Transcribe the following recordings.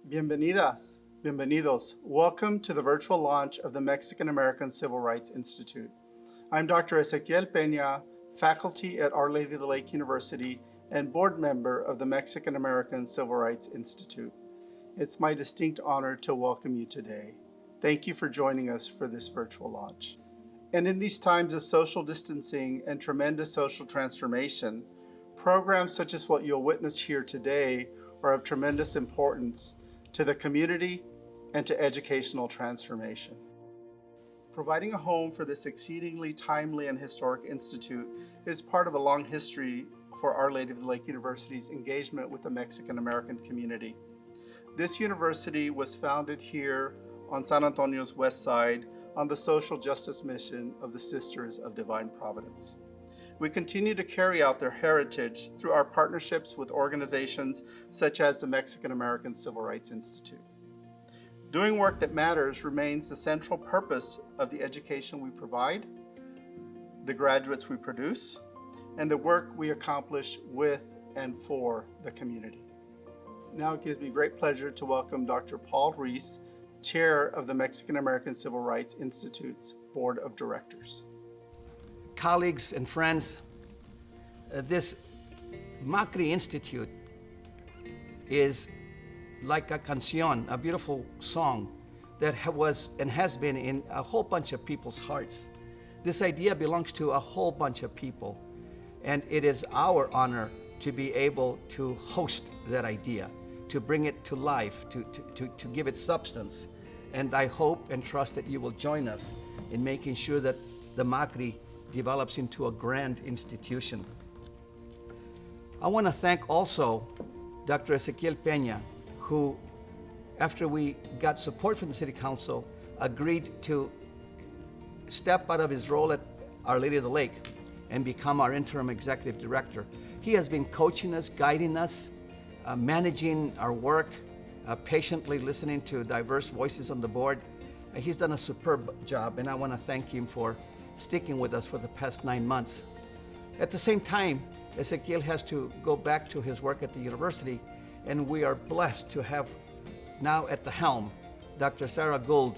Bienvenidas, bienvenidos. Welcome to the virtual launch of the Mexican American Civil Rights Institute. I'm Dr. Ezekiel Pena, faculty at Our Lady of the Lake University and board member of the Mexican American Civil Rights Institute. It's my distinct honor to welcome you today. Thank you for joining us for this virtual launch. And in these times of social distancing and tremendous social transformation, programs such as what you'll witness here today are of tremendous importance to the community and to educational transformation. Providing a home for this exceedingly timely and historic institute is part of a long history for Our Lady of the Lake University's engagement with the Mexican American community. This university was founded here on San Antonio's west side on the social justice mission of the Sisters of Divine Providence. We continue to carry out their heritage through our partnerships with organizations such as the Mexican American Civil Rights Institute. Doing work that matters remains the central purpose of the education we provide, the graduates we produce, and the work we accomplish with and for the community. Now it gives me great pleasure to welcome Dr. Paul Reese, Chair of the Mexican American Civil Rights Institute's Board of Directors. Colleagues and friends, this MACRI Institute is like a canción, a beautiful song that was and has been in a whole bunch of people's hearts. This idea belongs to a whole bunch of people, and it is our honor to be able to host that idea, to bring it to life, to give it substance. And I hope and trust that you will join us in making sure that the MACRI develops into a grand institution. I want to thank also Dr. Ezekiel Pena, who, after we got support from the City Council, agreed to step out of his role at Our Lady of the Lake and become our interim executive director. He has been coaching us, guiding us, managing our work, patiently listening to diverse voices on the board. He's done a superb job, and I want to thank him for sticking with us for the past 9 months. At the same time, Ezekiel has to go back to his work at the university, and we are blessed to have now at the helm Dr. Sarah Gould,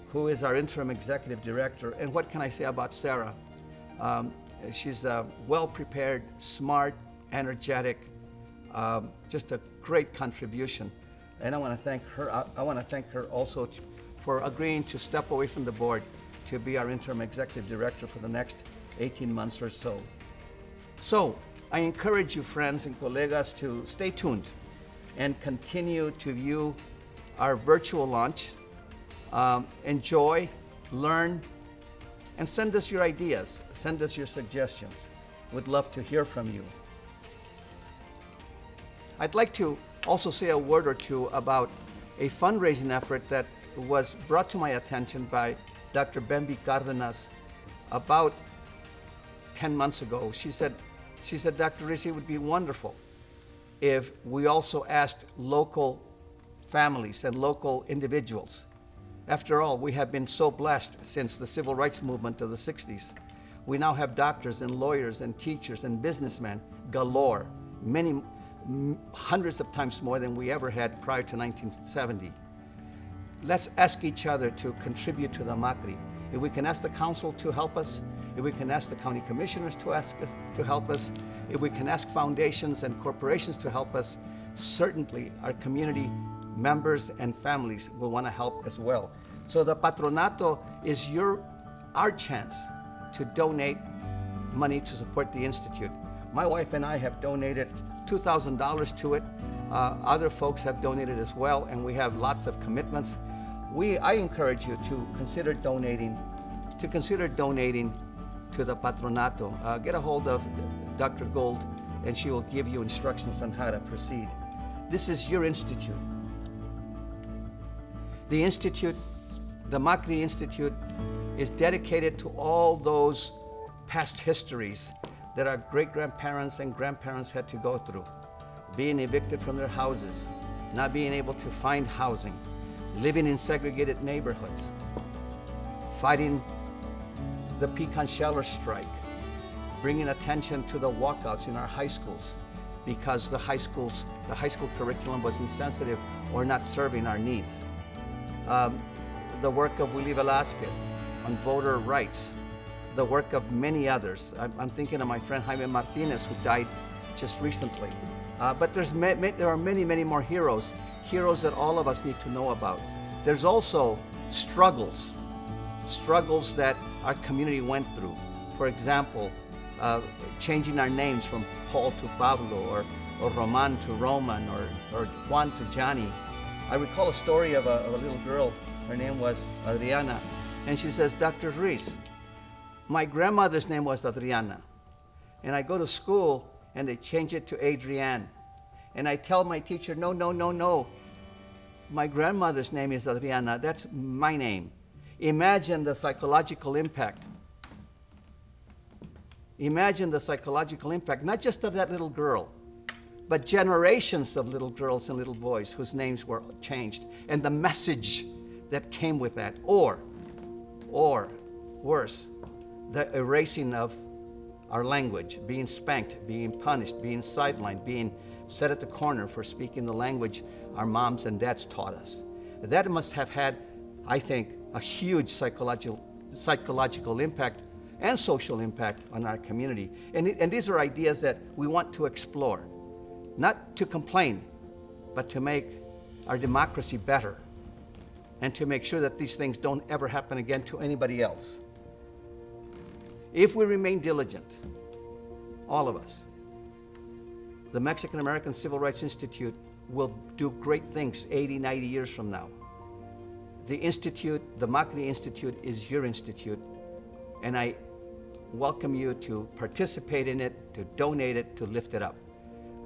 who is our interim executive director. And what can I say about Sarah? She's well-prepared, smart, energetic, just a great contribution. And I want to thank her. I want to thank her also for agreeing to step away from the board to be our interim executive director for the next 18 months or so. So I encourage you, friends and colegas, to stay tuned and continue to view our virtual launch. Enjoy, learn, and send us your ideas, send us your suggestions. We'd love to hear from you. I'd like to also say a word or two about a fundraising effort that was brought to my attention by Dr. Bemby Cardenas about 10 months ago. She said, Dr. Reese, it would be wonderful if we also asked local families and local individuals. After all, we have been so blessed since the civil rights movement of the 60s. We now have doctors and lawyers and teachers and businessmen galore, many hundreds of times more than we ever had prior to 1970. Let's ask each other to contribute to the MACRI. If we can ask the council to help us, if we can ask the county commissioners to help us, if we can ask foundations and corporations to help us, certainly our community members and families will want to help as well. So the patronato is our chance to donate money to support the Institute. My wife and I have donated $2,000 to it. Other folks have donated as well, and we have lots of commitments. I encourage you to consider donating to the patronato. Get a hold of Dr. Gould, and she will give you instructions on how to proceed. This is your institute. The Institute, the MACRI Institute, is dedicated to all those past histories that our great-grandparents and grandparents had to go through. Being evicted from their houses, not being able to find housing, living in segregated neighborhoods, fighting the pecan sheller strike, bringing attention to the walkouts in our high schools, because the high school curriculum was insensitive or not serving our needs. The work of Willie Velasquez on voter rights, the work of many others. I'm thinking of my friend Jaime Martinez, who died just recently. But there are many, many more heroes that all of us need to know about. There's also struggles that our community went through. For example, changing our names from Paul to Pablo, or Roman to Roman, or Juan to Johnny. I recall a story of a little girl. Her name was Adriana, and she says, "Dr. Reese, my grandmother's name was Adriana, and I go to school and they change it to Adrienne. And I tell my teacher, no, my grandmother's name is Adriana, that's my name." Imagine the psychological impact. Imagine the psychological impact, not just of that little girl, but generations of little girls and little boys whose names were changed, and the message that came with that, or worse, the erasing of our language, being spanked, being punished, being sidelined, being set at the corner for speaking the language our moms and dads taught us. That must have had, I think, a huge psychological impact and social impact on our community. And these are ideas that we want to explore, not to complain, but to make our democracy better, and to make sure that these things don't ever happen again to anybody else. If we remain diligent, all of us, the Mexican American Civil Rights Institute will do great things 80, 90 years from now. The institute, the MACRI Institute, is your institute, and I welcome you to participate in it, to donate it, to lift it up.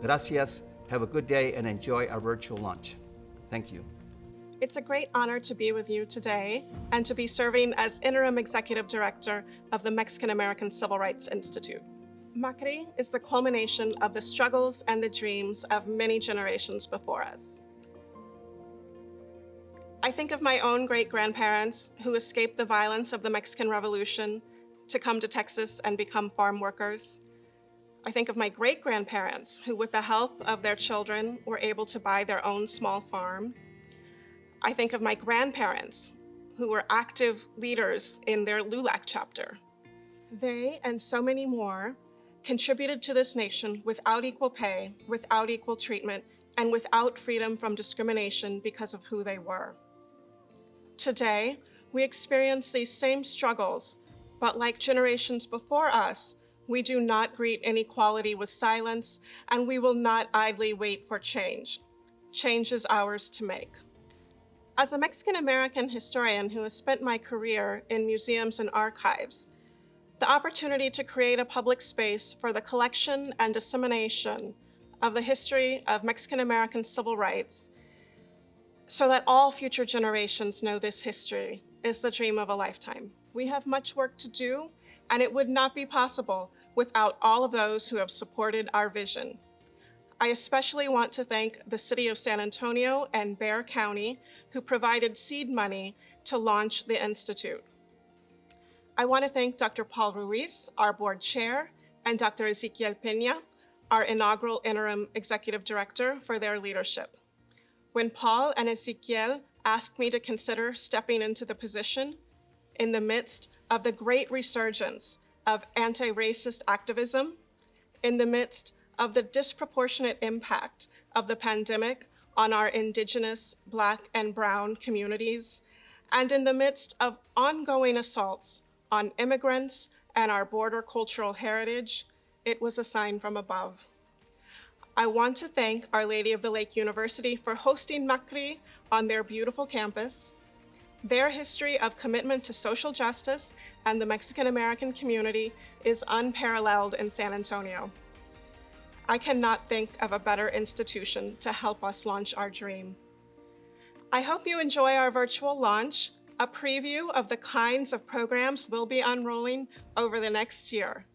Gracias, have a good day, and enjoy our virtual lunch. Thank you. It's a great honor to be with you today and to be serving as Interim Executive Director of the Mexican American Civil Rights Institute. MACRI is the culmination of the struggles and the dreams of many generations before us. I think of my own great-grandparents who escaped the violence of the Mexican Revolution to come to Texas and become farm workers. I think of my great-grandparents who, with the help of their children, were able to buy their own small farm. I think of my grandparents who were active leaders in their LULAC chapter. They and so many more contributed to this nation without equal pay, without equal treatment, and without freedom from discrimination because of who they were. Today, we experience these same struggles, but like generations before us, we do not greet inequality with silence, and we will not idly wait for change. Change is ours to make. As a Mexican-American historian who has spent my career in museums and archives, the opportunity to create a public space for the collection and dissemination of the history of Mexican-American civil rights so that all future generations know this history is the dream of a lifetime. We have much work to do, and it would not be possible without all of those who have supported our vision. I especially want to thank the City of San Antonio and Bexar County, who provided seed money to launch the Institute. I want to thank Dr. Paul Ruiz, our board chair, and Dr. Ezekiel Pena, our inaugural interim executive director, for their leadership. When Paul and Ezekiel asked me to consider stepping into the position, in the midst of the great resurgence of anti-racist activism, in the midst of the disproportionate impact of the pandemic on our Indigenous, Black, and Brown communities, and in the midst of ongoing assaults on immigrants and our border cultural heritage, it was a sign from above. I want to thank Our Lady of the Lake University for hosting MACRI on their beautiful campus. Their history of commitment to social justice and the Mexican-American community is unparalleled in San Antonio. I cannot think of a better institution to help us launch our dream. I hope you enjoy our virtual launch, a preview of the kinds of programs we'll be unrolling over the next year.